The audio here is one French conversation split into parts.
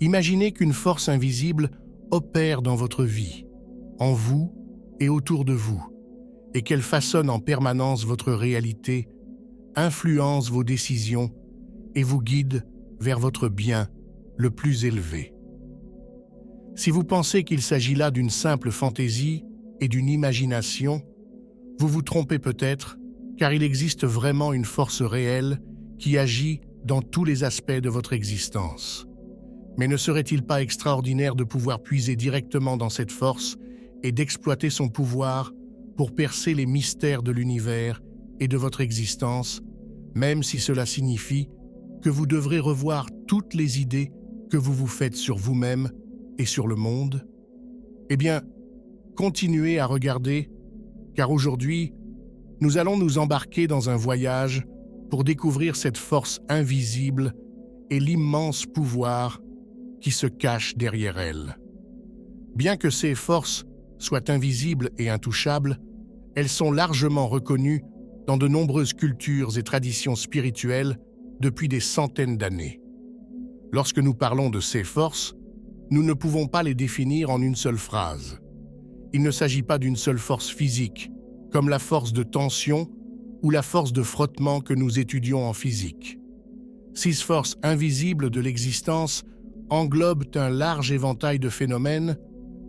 Imaginez qu'une force invisible opère dans votre vie, en vous et autour de vous, et qu'elle façonne en permanence votre réalité, influence vos décisions et vous guide vers votre bien le plus élevé. Si vous pensez qu'il s'agit là d'une simple fantaisie et d'une imagination, vous vous trompez peut-être, car il existe vraiment une force réelle qui agit dans tous les aspects de votre existence. Mais ne serait-il pas extraordinaire de pouvoir puiser directement dans cette force et d'exploiter son pouvoir pour percer les mystères de l'univers et de votre existence, même si cela signifie que vous devrez revoir toutes les idées que vous vous faites sur vous-même et sur le monde? Eh bien, continuez à regarder, car aujourd'hui, nous allons nous embarquer dans un voyage pour découvrir cette force invisible et l'immense pouvoir qui se cache derrière elle. Bien que ces forces soient invisibles et intouchables, elles sont largement reconnues dans de nombreuses cultures et traditions spirituelles depuis des centaines d'années. Lorsque nous parlons de ces forces, nous ne pouvons pas les définir en une seule phrase. Il ne s'agit pas d'une seule force physique, comme la force de tension ou la force de frottement que nous étudions en physique. Ces forces invisibles de l'existence englobent un large éventail de phénomènes,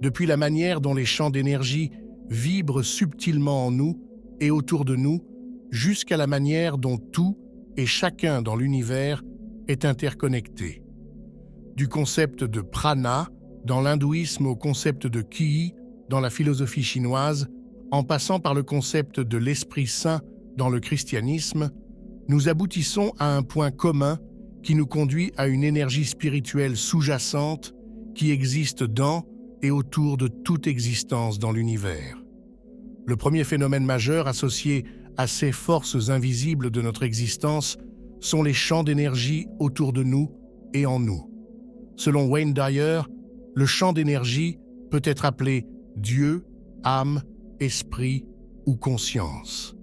depuis la manière dont les champs d'énergie vibrent subtilement en nous et autour de nous, jusqu'à la manière dont tout et chacun dans l'univers est interconnecté. Du concept de prana dans l'hindouisme au concept de ki dans la philosophie chinoise, en passant par le concept de l'Esprit Saint dans le christianisme, nous aboutissons à un point commun qui nous conduit à une énergie spirituelle sous-jacente qui existe dans et autour de toute existence dans l'univers. Le premier phénomène majeur associé à ces forces invisibles de notre existence sont les champs d'énergie autour de nous et en nous. Selon Wayne Dyer, le champ d'énergie peut être appelé Dieu, âme, esprit ou conscience.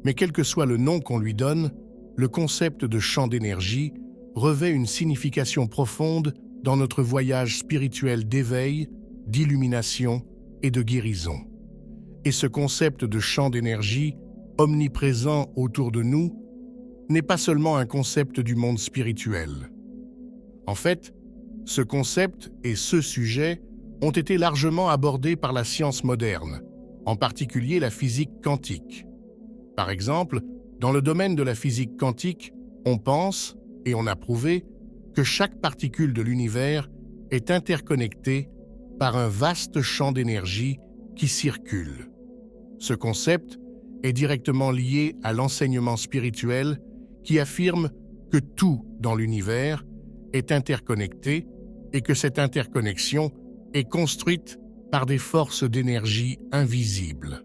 Mais quel que soit le nom qu'on lui donne, le concept de champ d'énergie revêt une signification profonde dans notre voyage spirituel d'éveil, d'illumination et de guérison. Et ce concept de champ d'énergie, omniprésent autour de nous, n'est pas seulement un concept du monde spirituel. En fait, ce concept et ce sujet ont été largement abordés par la science moderne, en particulier la physique quantique. Par exemple, dans le domaine de la physique quantique, on pense, et on a prouvé, que chaque particule de l'univers est interconnectée par un vaste champ d'énergie qui circule. Ce concept est directement lié à l'enseignement spirituel qui affirme que tout dans l'univers est interconnecté et que cette interconnexion est construite par des forces d'énergie invisibles.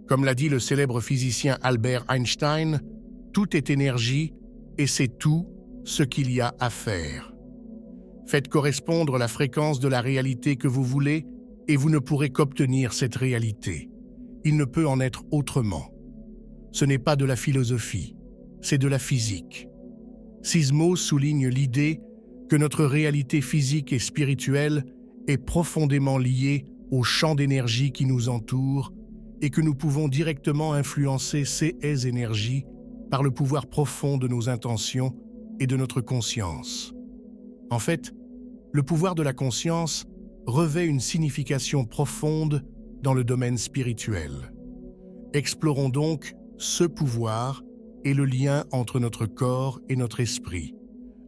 Comme l'a dit le célèbre physicien Albert Einstein, tout est énergie et c'est tout ce qu'il y a à faire. Faites correspondre la fréquence de la réalité que vous voulez et vous ne pourrez qu'obtenir cette réalité. Il ne peut en être autrement. Ce n'est pas de la philosophie, c'est de la physique. Sismo souligne l'idée que notre réalité physique et spirituelle est profondément liée au champ d'énergie qui nous entoure et que nous pouvons directement influencer ces énergies par le pouvoir profond de nos intentions et de notre conscience. En fait, le pouvoir de la conscience revêt une signification profonde dans le domaine spirituel. Explorons donc ce pouvoir et le lien entre notre corps et notre esprit,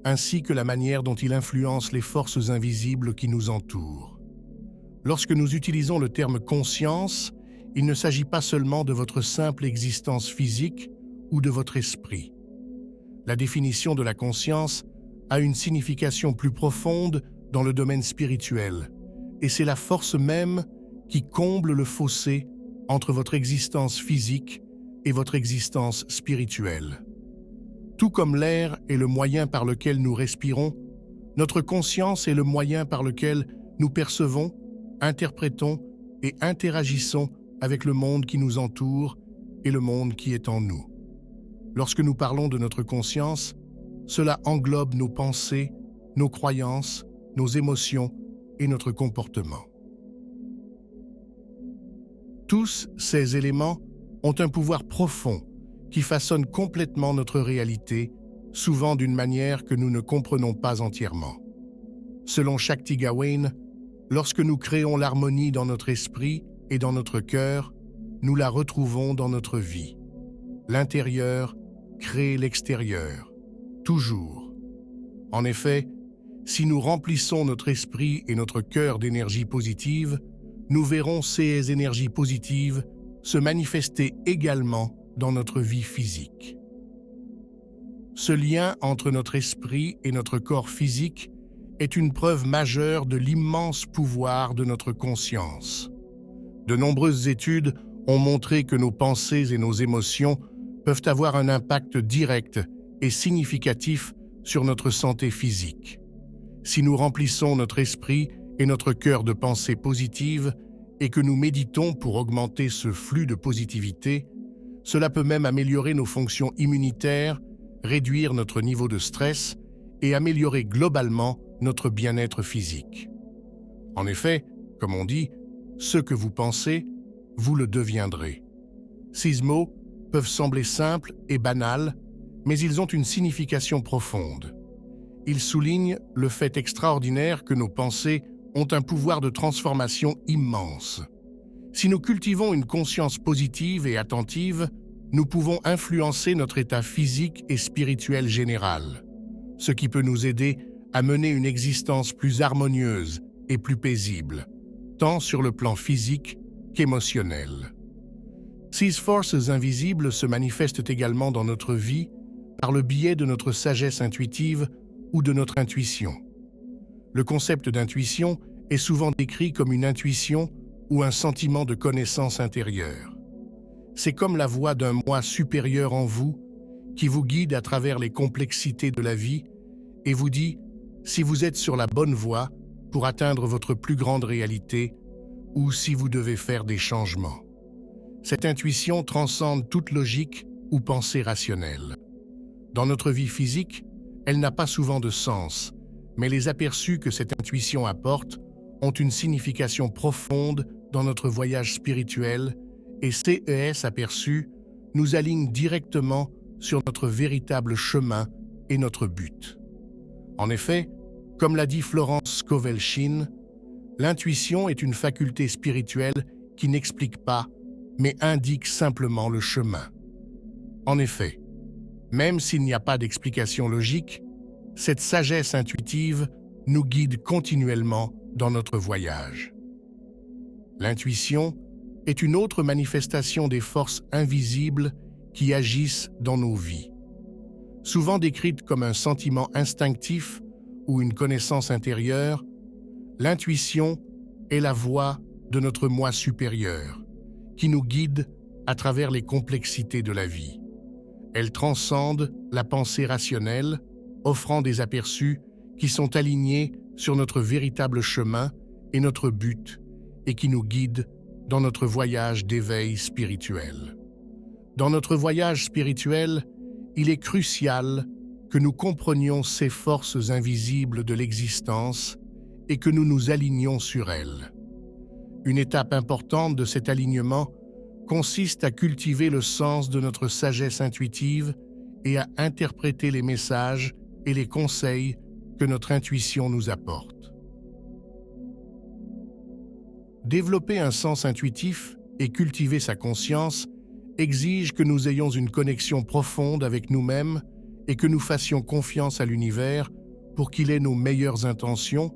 ainsi que la manière dont il influence les forces invisibles qui nous entourent. Lorsque nous utilisons le terme « conscience », il ne s'agit pas seulement de votre simple existence physique ou de votre esprit. La définition de la conscience a une signification plus profonde dans le domaine spirituel, et c'est la force même qui comble le fossé entre votre existence physique et votre existence spirituelle. Tout comme l'air est le moyen par lequel nous respirons, notre conscience est le moyen par lequel nous percevons, interprétons et interagissons avec le monde qui nous entoure et le monde qui est en nous. Lorsque nous parlons de notre conscience, cela englobe nos pensées, nos croyances nos émotions et notre comportement. Tous ces éléments ont un pouvoir profond qui façonne complètement notre réalité, souvent d'une manière que nous ne comprenons pas entièrement. Selon Shakti Gawain, lorsque nous créons l'harmonie dans notre esprit et dans notre cœur, nous la retrouvons dans notre vie. L'intérieur crée l'extérieur, toujours. En effet, si nous remplissons notre esprit et notre cœur d'énergie positive, nous verrons ces énergies positives se manifester également dans notre vie physique. Ce lien entre notre esprit et notre corps physique est une preuve majeure de l'immense pouvoir de notre conscience. De nombreuses études ont montré que nos pensées et nos émotions peuvent avoir un impact direct et significatif sur notre santé physique. Si nous remplissons notre esprit et notre cœur de pensées positives et que nous méditons pour augmenter ce flux de positivité, cela peut même améliorer nos fonctions immunitaires, réduire notre niveau de stress et améliorer globalement notre bien-être physique. En effet, comme on dit, ce que vous pensez, vous le deviendrez. Ces mots peuvent sembler simples et banals, mais ils ont une signification profonde. Ils soulignent le fait extraordinaire que nos pensées ont un pouvoir de transformation immense. Si nous cultivons une conscience positive et attentive, nous pouvons influencer notre état physique et spirituel général, ce qui peut nous aider à mener une existence plus harmonieuse et plus paisible, tant sur le plan physique qu'émotionnel. Ces forces invisibles se manifestent également dans notre vie par le biais de notre sagesse intuitive ou de notre intuition. Le concept d'intuition est souvent décrit comme une intuition ou un sentiment de connaissance intérieure. C'est comme la voix d'un moi supérieur en vous qui vous guide à travers les complexités de la vie et vous dit si vous êtes sur la bonne voie pour atteindre votre plus grande réalité ou si vous devez faire des changements. Cette intuition transcende toute logique ou pensée rationnelle. Dans notre vie physique, elle n'a pas souvent de sens, mais les aperçus que cette intuition apporte ont une signification profonde dans notre voyage spirituel et ces aperçus nous alignent directement sur notre véritable chemin et notre but. En effet, comme l'a dit Florence Scovel-Shinn, l'intuition est une faculté spirituelle qui n'explique pas, mais indique simplement le chemin. En effet, même s'il n'y a pas d'explication logique, cette sagesse intuitive nous guide continuellement dans notre voyage. L'intuition est une autre manifestation des forces invisibles qui agissent dans nos vies. Souvent décrite comme un sentiment instinctif ou une connaissance intérieure, l'intuition est la voix de notre moi supérieur, qui nous guide à travers les complexités de la vie. Elle transcende la pensée rationnelle, offrant des aperçus qui sont alignés sur notre véritable chemin et notre but, et qui nous guident dans notre voyage d'éveil spirituel. Dans notre voyage spirituel, il est crucial que nous comprenions ces forces invisibles de l'existence et que nous nous alignions sur elles. Une étape importante de cet alignement consiste à cultiver le sens de notre sagesse intuitive et à interpréter les messages et les conseils que notre intuition nous apporte. Développer un sens intuitif et cultiver sa conscience exige que nous ayons une connexion profonde avec nous-mêmes et que nous fassions confiance à l'univers pour qu'il ait nos meilleures intentions,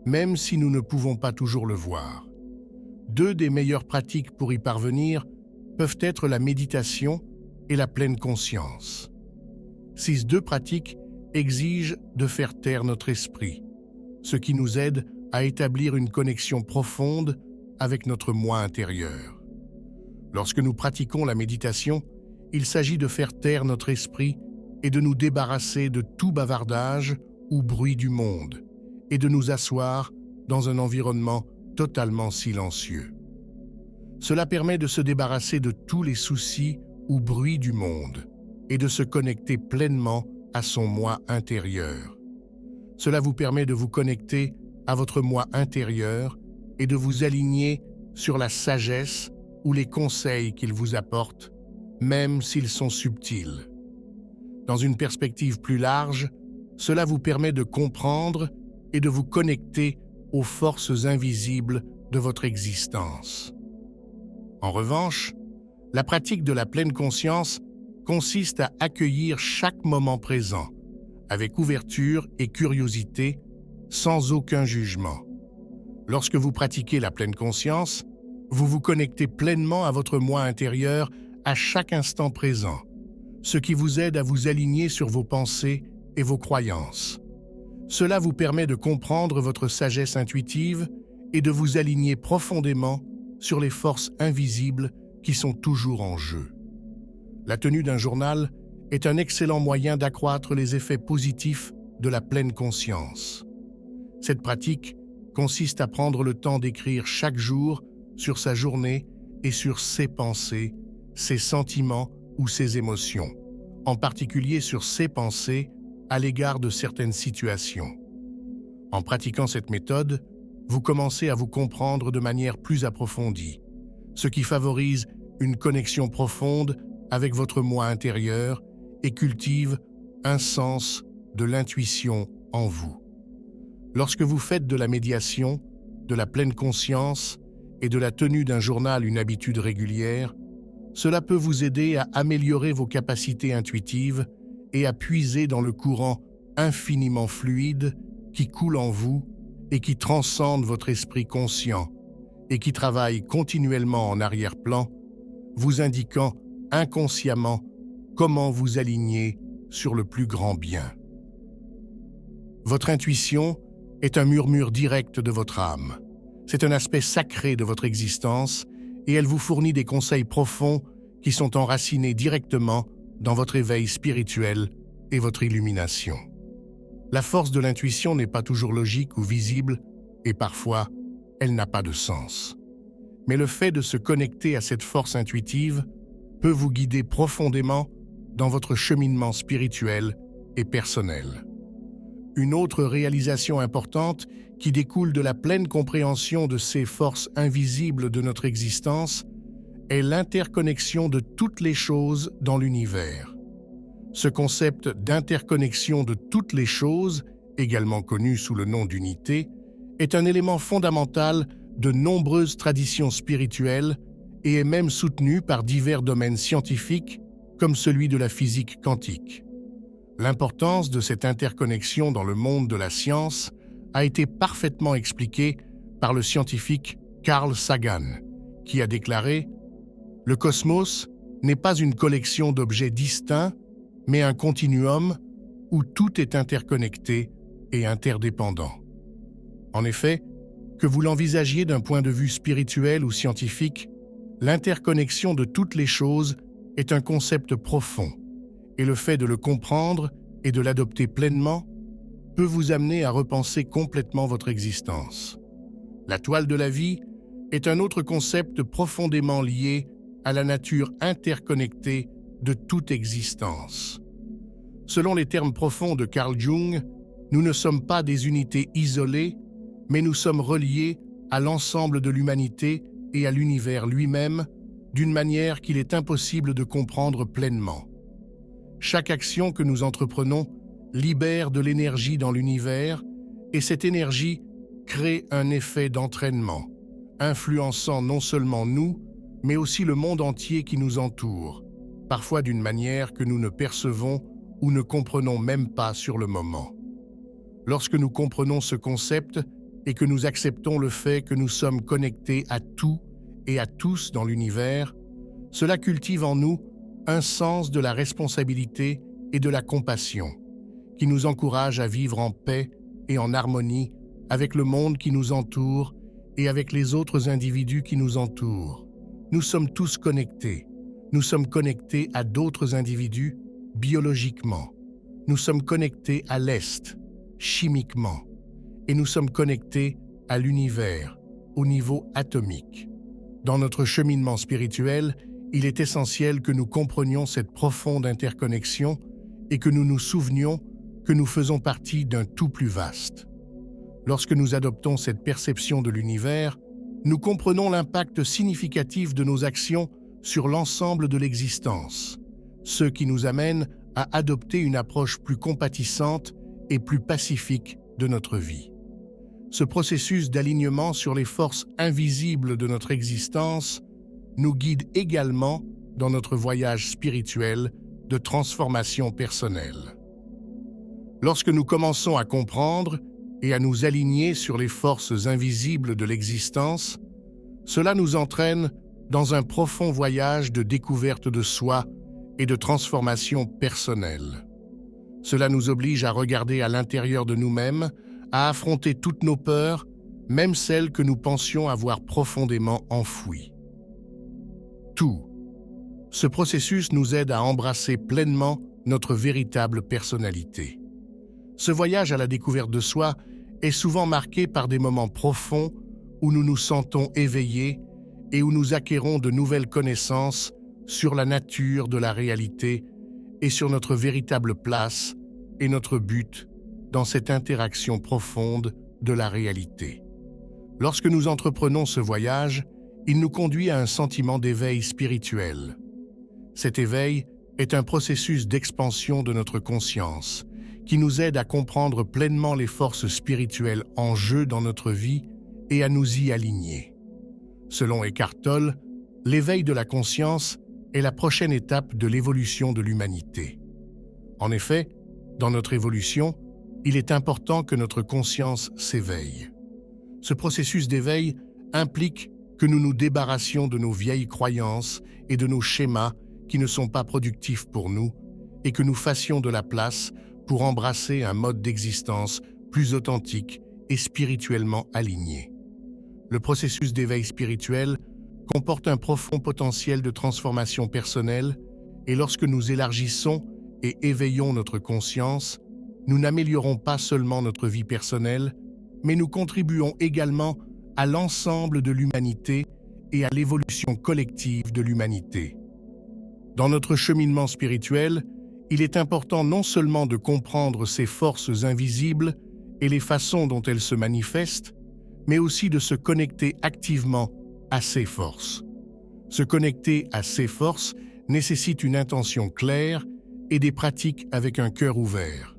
même si nous ne pouvons pas toujours le voir. Deux des meilleures pratiques pour y parvenir peuvent être la méditation et la pleine conscience. Ces deux pratiques exigent de faire taire notre esprit, ce qui nous aide à établir une connexion profonde avec notre moi intérieur. Lorsque nous pratiquons la méditation, il s'agit de faire taire notre esprit et de nous débarrasser de tout bavardage ou bruit du monde et de nous asseoir dans un environnement totalement silencieux. Cela permet de se débarrasser de tous les soucis ou bruits du monde et de se connecter pleinement à son moi intérieur. Cela vous permet de vous connecter à votre moi intérieur et de vous aligner sur la sagesse ou les conseils qu'il vous apporte, même s'ils sont subtils. Dans une perspective plus large, cela vous permet de comprendre et de vous connecter aux forces invisibles de votre existence. En revanche, la pratique de la pleine conscience consiste à accueillir chaque moment présent, avec ouverture et curiosité, sans aucun jugement. Lorsque vous pratiquez la pleine conscience, vous vous connectez pleinement à votre moi intérieur à chaque instant présent, ce qui vous aide à vous aligner sur vos pensées et vos croyances. Cela vous permet de comprendre votre sagesse intuitive et de vous aligner profondément sur les forces invisibles qui sont toujours en jeu. La tenue d'un journal est un excellent moyen d'accroître les effets positifs de la pleine conscience. Cette pratique consiste à prendre le temps d'écrire chaque jour sur sa journée et sur ses pensées, ses sentiments ou ses émotions, en particulier sur ses pensées à l'égard de certaines situations. En pratiquant cette méthode, vous commencez à vous comprendre de manière plus approfondie, ce qui favorise une connexion profonde avec votre moi intérieur et cultive un sens de l'intuition en vous. Lorsque vous faites de la médiation, de la pleine conscience et de la tenue d'un journal une habitude régulière, cela peut vous aider à améliorer vos capacités intuitives et à puiser dans le courant infiniment fluide qui coule en vous et qui transcende votre esprit conscient et qui travaille continuellement en arrière-plan, vous indiquant inconsciemment comment vous aligner sur le plus grand bien. Votre intuition est un murmure direct de votre âme. C'est un aspect sacré de votre existence et elle vous fournit des conseils profonds qui sont enracinés directement dans votre éveil spirituel et votre illumination. La force de l'intuition n'est pas toujours logique ou visible et parfois, elle n'a pas de sens. Mais le fait de se connecter à cette force intuitive peut vous guider profondément dans votre cheminement spirituel et personnel. Une autre réalisation importante qui découle de la pleine compréhension de ces forces invisibles de notre existence est l'interconnexion de toutes les choses dans l'univers. Ce concept d'interconnexion de toutes les choses, également connu sous le nom d'unité, est un élément fondamental de nombreuses traditions spirituelles et est même soutenu par divers domaines scientifiques comme celui de la physique quantique. L'importance de cette interconnexion dans le monde de la science a été parfaitement expliquée par le scientifique Carl Sagan, qui a déclaré « Le cosmos n'est pas une collection d'objets distincts, mais un continuum où tout est interconnecté et interdépendant. » En effet, que vous l'envisagiez d'un point de vue spirituel ou scientifique, l'interconnexion de toutes les choses est un concept profond, et le fait de le comprendre et de l'adopter pleinement peut vous amener à repenser complètement votre existence. La toile de la vie est un autre concept profondément lié à la nature interconnectée de toute existence. Selon les termes profonds de Carl Jung, nous ne sommes pas des unités isolées, mais nous sommes reliés à l'ensemble de l'humanité et à l'univers lui-même d'une manière qu'il est impossible de comprendre pleinement. Chaque action que nous entreprenons libère de l'énergie dans l'univers et cette énergie crée un effet d'entraînement, influençant non seulement nous, mais aussi le monde entier qui nous entoure, parfois d'une manière que nous ne percevons ou ne comprenons même pas sur le moment. Lorsque nous comprenons ce concept et que nous acceptons le fait que nous sommes connectés à tout et à tous dans l'univers, cela cultive en nous un sens de la responsabilité et de la compassion, qui nous encourage à vivre en paix et en harmonie avec le monde qui nous entoure et avec les autres individus qui nous entourent. Nous sommes tous connectés. Nous sommes connectés à d'autres individus biologiquement. Nous sommes connectés à l'Est, chimiquement. Et nous sommes connectés à l'univers, au niveau atomique. Dans notre cheminement spirituel, il est essentiel que nous comprenions cette profonde interconnexion et que nous nous souvenions que nous faisons partie d'un tout plus vaste. Lorsque nous adoptons cette perception de l'univers, nous comprenons l'impact significatif de nos actions sur l'ensemble de l'existence, ce qui nous amène à adopter une approche plus compatissante et plus pacifique de notre vie. Ce processus d'alignement sur les forces invisibles de notre existence nous guide également dans notre voyage spirituel de transformation personnelle. Lorsque nous commençons à comprendre et à nous aligner sur les forces invisibles de l'existence, cela nous entraîne dans un profond voyage de découverte de soi et de transformation personnelle. Cela nous oblige à regarder à l'intérieur de nous-mêmes, à affronter toutes nos peurs, même celles que nous pensions avoir profondément enfouies. Tout. Ce processus nous aide à embrasser pleinement notre véritable personnalité. Ce voyage à la découverte de soi est souvent marqué par des moments profonds où nous nous sentons éveillés et où nous acquérons de nouvelles connaissances sur la nature de la réalité et sur notre véritable place et notre but dans cette interaction profonde de la réalité. Lorsque nous entreprenons ce voyage, il nous conduit à un sentiment d'éveil spirituel. Cet éveil est un processus d'expansion de notre conscience qui nous aide à comprendre pleinement les forces spirituelles en jeu dans notre vie et à nous y aligner. Selon Eckhart Tolle, l'éveil de la conscience est la prochaine étape de l'évolution de l'humanité. En effet, dans notre évolution, il est important que notre conscience s'éveille. Ce processus d'éveil implique que nous nous débarrassions de nos vieilles croyances et de nos schémas qui ne sont pas productifs pour nous et que nous fassions de la place pour embrasser un mode d'existence plus authentique et spirituellement aligné. Le processus d'éveil spirituel comporte un profond potentiel de transformation personnelle et lorsque nous élargissons et éveillons notre conscience, nous n'améliorons pas seulement notre vie personnelle, mais nous contribuons également à l'ensemble de l'humanité et à l'évolution collective de l'humanité. Dans notre cheminement spirituel, il est important non seulement de comprendre ces forces invisibles et les façons dont elles se manifestent, mais aussi de se connecter activement à ces forces. Se connecter à ces forces nécessite une intention claire et des pratiques avec un cœur ouvert.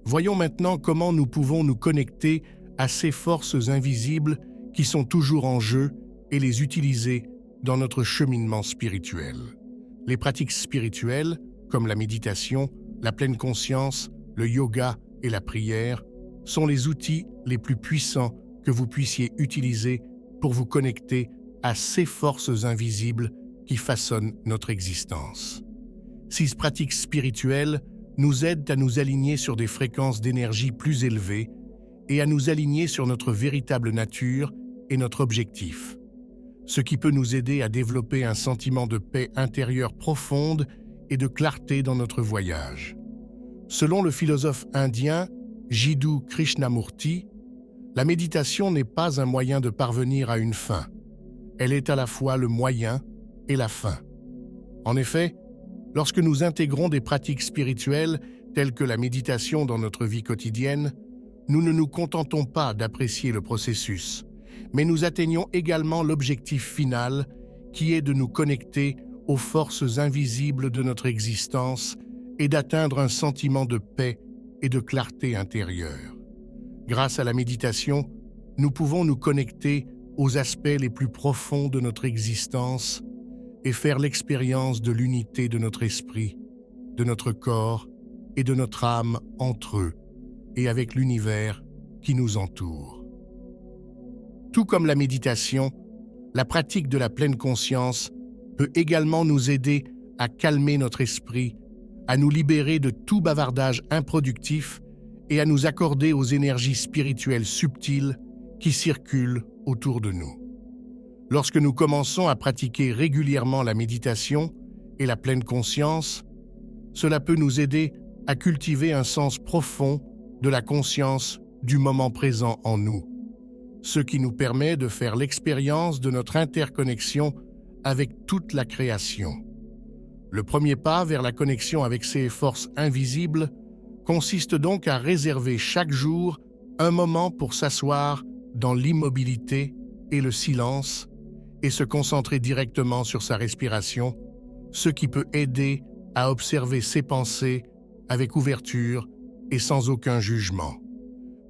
Voyons maintenant comment nous pouvons nous connecter à ces forces invisibles qui sont toujours en jeu et les utiliser dans notre cheminement spirituel. Les pratiques spirituelles, comme la méditation, la pleine conscience, le yoga et la prière, sont les outils les plus puissants que vous puissiez utiliser pour vous connecter à ces forces invisibles qui façonnent notre existence. Ces pratiques spirituelles nous aident à nous aligner sur des fréquences d'énergie plus élevées et à nous aligner sur notre véritable nature et notre objectif, ce qui peut nous aider à développer un sentiment de paix intérieure profonde et de clarté dans notre voyage. Selon le philosophe indien Jiddu Krishnamurti, la méditation n'est pas un moyen de parvenir à une fin. Elle est à la fois le moyen et la fin. En effet, lorsque nous intégrons des pratiques spirituelles telles que la méditation dans notre vie quotidienne, nous ne nous contentons pas d'apprécier le processus, mais nous atteignons également l'objectif final qui est de nous connecter aux forces invisibles de notre existence et d'atteindre un sentiment de paix et de clarté intérieure. Grâce à la méditation, nous pouvons nous connecter aux aspects les plus profonds de notre existence et faire l'expérience de l'unité de notre esprit, de notre corps et de notre âme entre eux et avec l'univers qui nous entoure. Tout comme la méditation, la pratique de la pleine conscience peut également nous aider à calmer notre esprit, à nous libérer de tout bavardage improductif et à nous accorder aux énergies spirituelles subtiles qui circulent autour de nous. Lorsque nous commençons à pratiquer régulièrement la méditation et la pleine conscience, cela peut nous aider à cultiver un sens profond de la conscience du moment présent en nous, ce qui nous permet de faire l'expérience de notre interconnexion avec toute la création. Le premier pas vers la connexion avec ces forces invisibles consiste donc à réserver chaque jour Un moment pour s'asseoir dans l'immobilité et le silence et se concentrer directement sur sa respiration, ce qui peut aider à observer ses pensées avec ouverture et sans aucun jugement.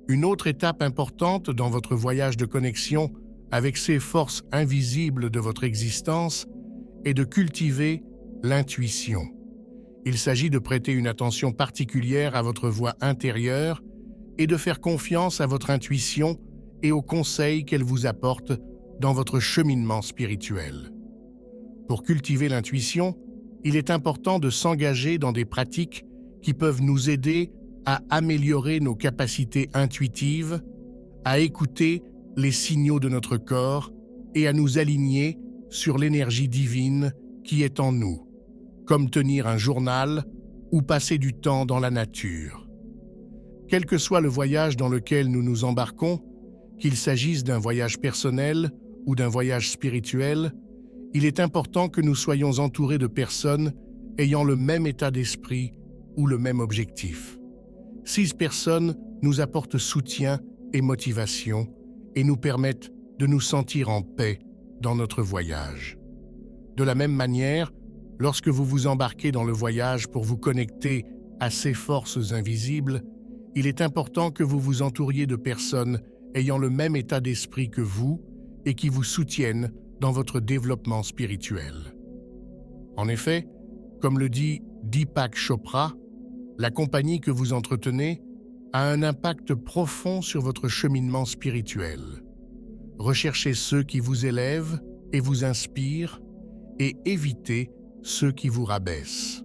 Une autre étape importante dans votre voyage de connexion avec ces forces invisibles de votre existence est de cultiver l'intuition. Il s'agit de prêter une attention particulière à votre voix intérieure et de faire confiance à votre intuition et aux conseils qu'elle vous apporte dans votre cheminement spirituel. Pour cultiver l'intuition, il est important de s'engager dans des pratiques qui peuvent nous aider à améliorer nos capacités intuitives, à écouter les signaux de notre corps et à nous aligner sur l'énergie divine qui est en nous, comme tenir un journal ou passer du temps dans la nature. Quel que soit le voyage dans lequel nous nous embarquons, qu'il s'agisse d'un voyage personnel ou d'un voyage spirituel, il est important que nous soyons entourés de personnes ayant le même état d'esprit ou le même objectif. Ces personnes nous apportent soutien et motivation et nous permettent de nous sentir en paix dans notre voyage. De la même manière, lorsque vous vous embarquez dans le voyage pour vous connecter à ces forces invisibles, il est important que vous vous entouriez de personnes ayant le même état d'esprit que vous et qui vous soutiennent dans votre développement spirituel. En effet, comme le dit Deepak Chopra, la compagnie que vous entretenez a un impact profond sur votre cheminement spirituel. Recherchez ceux qui vous élèvent et vous inspirent et évitez ceux qui vous rabaissent.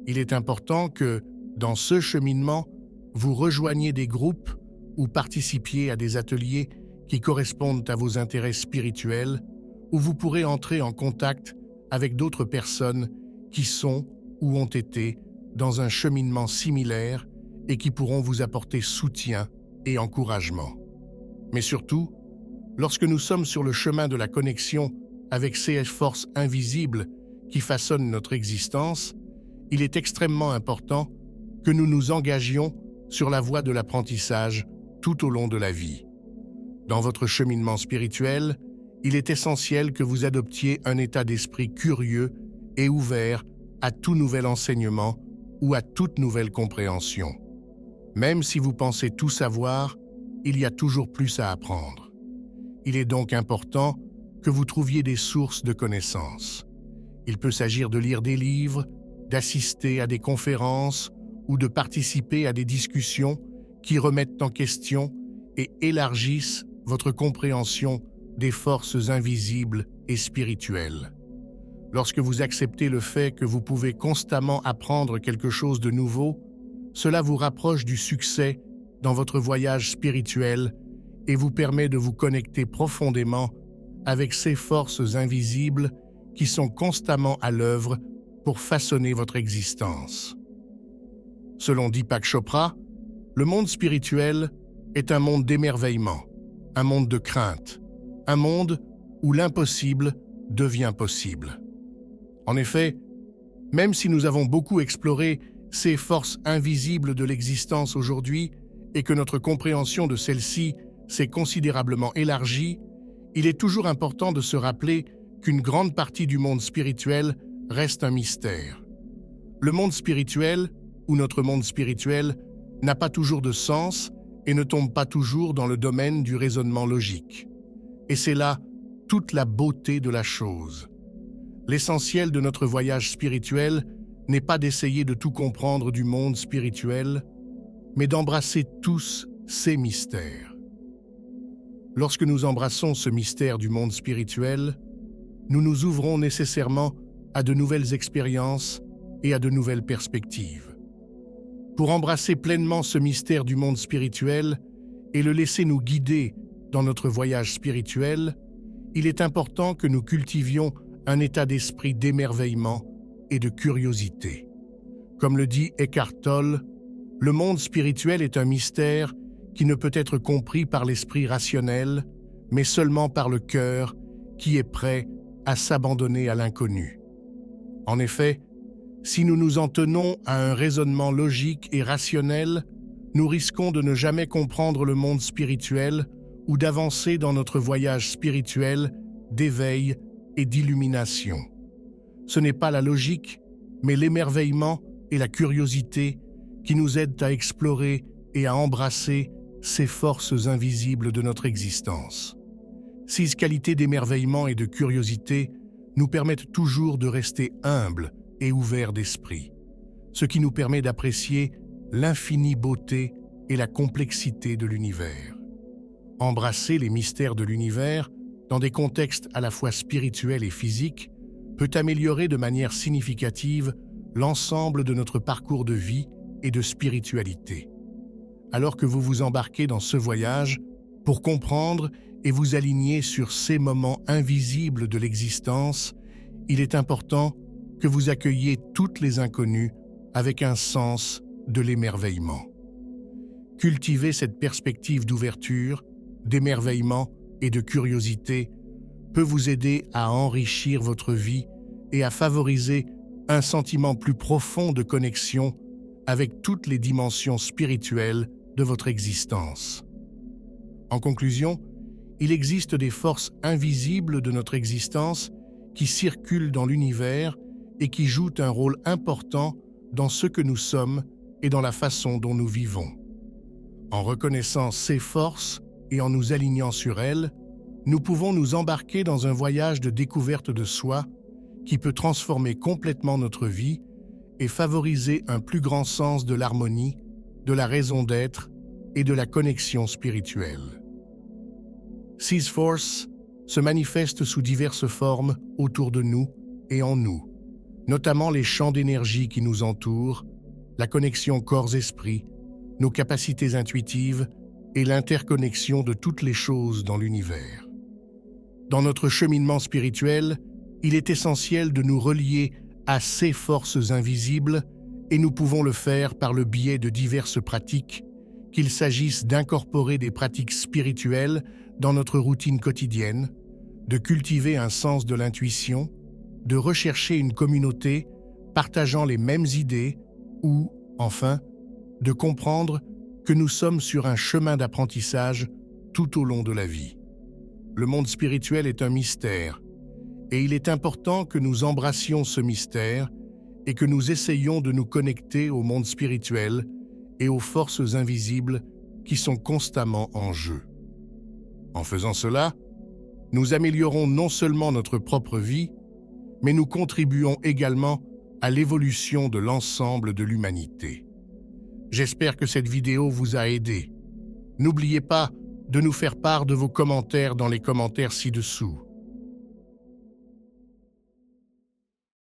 Il est important que, dans ce cheminement, vous rejoigniez des groupes ou participiez à des ateliers qui correspondent à vos intérêts spirituels, où vous pourrez entrer en contact avec d'autres personnes qui sont ou ont été dans un cheminement similaire et qui pourront vous apporter soutien et encouragement. Mais surtout, lorsque nous sommes sur le chemin de la connexion avec ces forces invisibles qui façonnent notre existence, il est extrêmement important que nous nous engagions sur la voie de l'apprentissage tout au long de la vie. Dans votre cheminement spirituel, il est essentiel que vous adoptiez un état d'esprit curieux et ouvert à tout nouvel enseignement ou à toute nouvelle compréhension. Même si vous pensez tout savoir, il y a toujours plus à apprendre. Il est donc important que vous trouviez des sources de connaissances. Il peut s'agir de lire des livres, d'assister à des conférences ou de participer à des discussions qui remettent en question et élargissent votre compréhension des forces invisibles et spirituelles. Lorsque vous acceptez le fait que vous pouvez constamment apprendre quelque chose de nouveau, cela vous rapproche du succès dans votre voyage spirituel et vous permet de vous connecter profondément avec ces forces invisibles qui sont constamment à l'œuvre pour façonner votre existence. Selon Deepak Chopra, le monde spirituel est un monde d'émerveillement, un monde de crainte, un monde où l'impossible devient possible. En effet, même si nous avons beaucoup exploré ces forces invisibles de l'existence aujourd'hui et que notre compréhension de celles-ci s'est considérablement élargie, il est toujours important de se rappeler qu'une grande partie du monde spirituel reste un mystère. Le monde spirituel, ou notre monde spirituel, n'a pas toujours de sens et ne tombe pas toujours dans le domaine du raisonnement logique. Et c'est là toute la beauté de la chose. L'essentiel de notre voyage spirituel n'est pas d'essayer de tout comprendre du monde spirituel, mais d'embrasser tous ces mystères. Lorsque nous embrassons ce mystère du monde spirituel, nous nous ouvrons nécessairement à de nouvelles expériences et à de nouvelles perspectives. Pour embrasser pleinement ce mystère du monde spirituel et le laisser nous guider dans notre voyage spirituel, il est important que nous cultivions un état d'esprit d'émerveillement et de curiosité. Comme le dit Eckhart Tolle, le monde spirituel est un mystère qui ne peut être compris par l'esprit rationnel, mais seulement par le cœur qui est prêt à s'abandonner à l'inconnu. En effet, si nous nous en tenons à un raisonnement logique et rationnel, nous risquons de ne jamais comprendre le monde spirituel ou d'avancer dans notre voyage spirituel d'éveil et d'illumination. Ce n'est pas la logique, mais l'émerveillement et la curiosité qui nous aident à explorer et à embrasser ces forces invisibles de notre existence. 6 qualités d'émerveillement et de curiosité nous permettent toujours de rester humbles et ouverts d'esprit, ce qui nous permet d'apprécier l'infinie beauté et la complexité de l'univers. Embrasser les mystères de l'univers dans des contextes à la fois spirituels et physiques peut améliorer de manière significative l'ensemble de notre parcours de vie et de spiritualité. Alors que vous vous embarquez dans ce voyage, pour comprendre et vous aligner sur ces moments invisibles de l'existence, il est important que vous accueilliez toutes les inconnues avec un sens de l'émerveillement. Cultiver cette perspective d'ouverture, d'émerveillement et de curiosité peut vous aider à enrichir votre vie et à favoriser un sentiment plus profond de connexion avec toutes les dimensions spirituelles de votre existence. En conclusion, il existe des forces invisibles de notre existence qui circulent dans l'univers et qui jouent un rôle important dans ce que nous sommes et dans la façon dont nous vivons. En reconnaissant ces forces et en nous alignant sur elles, nous pouvons nous embarquer dans un voyage de découverte de soi qui peut transformer complètement notre vie et favoriser un plus grand sens de l'harmonie, de la raison d'être et de la connexion spirituelle. Six Force se manifeste sous diverses formes autour de nous et en nous, notamment les champs d'énergie qui nous entourent, la connexion corps-esprit, nos capacités intuitives et l'interconnexion de toutes les choses dans l'univers. Dans notre cheminement spirituel, il est essentiel de nous relier à ces forces invisibles et nous pouvons le faire par le biais de diverses pratiques, qu'il s'agisse d'incorporer des pratiques spirituelles dans notre routine quotidienne, de cultiver un sens de l'intuition, de rechercher une communauté partageant les mêmes idées ou, enfin, de comprendre que nous sommes sur un chemin d'apprentissage tout au long de la vie. Le monde spirituel est un mystère, et il est important que nous embrassions ce mystère et que nous essayions de nous connecter au monde spirituel et aux forces invisibles qui sont constamment en jeu. En faisant cela, nous améliorons non seulement notre propre vie, mais nous contribuons également à l'évolution de l'ensemble de l'humanité. J'espère que cette vidéo vous a aidé. N'oubliez pas de nous faire part de vos commentaires dans les commentaires ci-dessous.